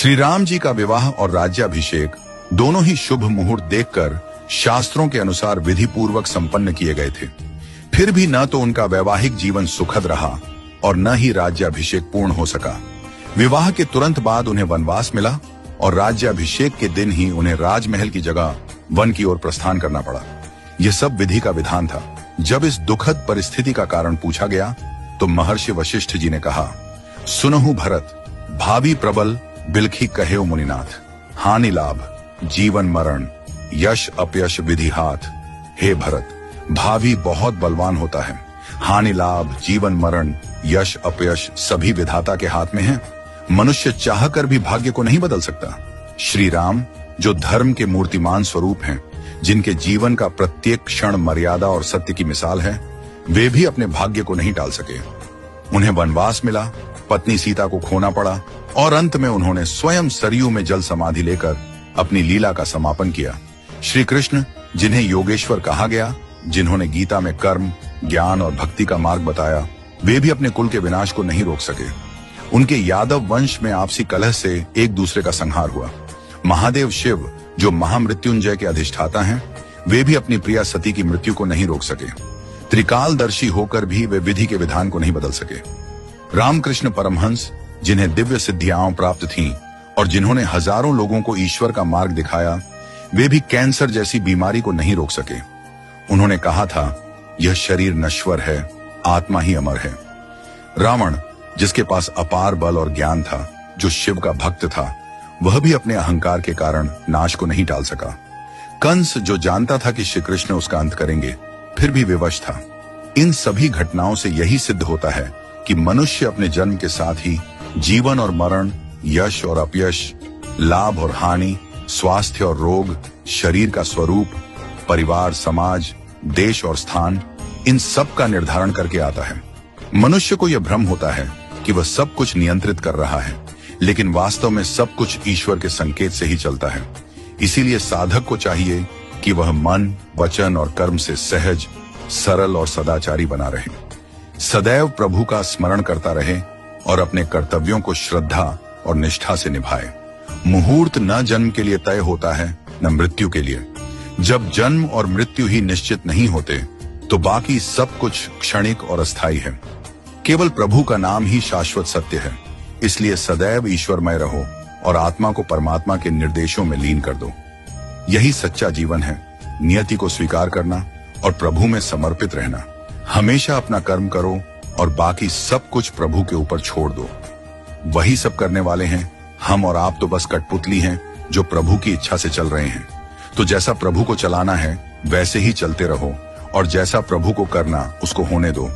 श्री राम जी का विवाह और राज्याभिषेक दोनों ही शुभ मुहूर्त देखकर शास्त्रों के अनुसार विधि पूर्वक संपन्न किए गए थे। फिर भी न तो उनका वैवाहिक जीवन सुखद रहा और न ही राज्याभिषेक पूर्ण हो सका। विवाह के तुरंत बाद उन्हें वनवास मिला और राज्याभिषेक के दिन ही उन्हें राजमहल की जगह वन की ओर प्रस्थान करना पड़ा। यह सब विधि का विधान था। जब इस दुखद परिस्थिति का कारण पूछा गया तो महर्षि वशिष्ठ जी ने कहा, सुनहु भरत, भावी प्रबल बिलखी कहेउ मुनिनाथ, हानि लाभ जीवन मरण यश अपयश विधि हाथ। हे भरत, भावी बहुत बलवान होता है, हानि लाभ जीवन मरण यश अपयश सभी विधाता के हाथ में है। मनुष्य चाहकर भी भाग्य को नहीं बदल सकता। श्री राम जो धर्म के मूर्तिमान स्वरूप हैं, जिनके जीवन का प्रत्येक क्षण मर्यादा और सत्य की मिसाल है, वे भी अपने भाग्य को नहीं टाल सके। उन्हें वनवास मिला, पत्नी सीता को खोना पड़ा और अंत में उन्होंने स्वयं सरयू में जल समाधि लेकर अपनी लीला का समापन किया। श्री कृष्ण जिन्हें योगेश्वर कहा गया, जिन्होंने गीता में कर्म, ज्ञान और भक्ति का मार्ग बताया, वे भी अपने कुल के विनाश को नहीं रोक सके। उनके यादव वंश में आपसी कलह से एक दूसरे का संहार हुआ। महादेव शिव जो महामृत्युंजय के अधिष्ठाता हैं, वे भी अपनी प्रिया सती की मृत्यु को नहीं रोक सके। त्रिकालदर्शी होकर भी वे विधि के विधान को नहीं बदल सके। रामकृष्ण परमहंस जिन्हें दिव्य सिद्धियां प्राप्त थीं और जिन्होंने हजारों लोगों को ईश्वर का मार्ग दिखाया, वे भी कैंसर जैसी बीमारी को नहीं रोक सके। उन्होंने कहा था, यह शरीर नश्वर है, आत्मा ही अमर है। रावण जिसके पास अपार बल और ज्ञान था, जो शिव का भक्त था, वह भी अपने अहंकार के कारण नाश को नहीं टाल सका। कंस जो जानता था कि श्री कृष्ण उसका अंत करेंगे, फिर भी विवश था। इन सभी घटनाओं से यही सिद्ध होता है कि मनुष्य अपने जन्म के साथ ही जीवन और मरण, यश और अपयश, लाभ और हानि, स्वास्थ्य और रोग, शरीर का स्वरूप, परिवार, समाज, देश और स्थान, इन सब का निर्धारण करके आता है। मनुष्य को यह भ्रम होता है कि वह सब कुछ नियंत्रित कर रहा है, लेकिन वास्तव में सब कुछ ईश्वर के संकेत से ही चलता है। इसीलिए साधक को चाहिए कि वह मन, वचन और कर्म से सहज, सरल और सदाचारी बना रहे, सदैव प्रभु का स्मरण करता रहे और अपने कर्तव्यों को श्रद्धा और निष्ठा से निभाए। मुहूर्त न जन्म के लिए तय होता है, न मृत्यु के लिए। जब जन्म और मृत्यु ही निश्चित नहीं होते, तो बाकी सब कुछ क्षणिक और अस्थायी है। केवल प्रभु का नाम ही शाश्वत सत्य है। इसलिए सदैव ईश्वरमय रहो और आत्मा को परमात्मा के निर्देशों में लीन कर दो। यही सच्चा जीवन है। नियति को स्वीकार करना और प्रभु में समर्पित रहना। हमेशा अपना कर्म करो और बाकी सब कुछ प्रभु के ऊपर छोड़ दो। वही सब करने वाले हैं। हम और आप तो बस कठपुतली हैं जो प्रभु की इच्छा से चल रहे हैं। तो जैसा प्रभु को चलाना है वैसे ही चलते रहो और जैसा प्रभु को करना उसको होने दो।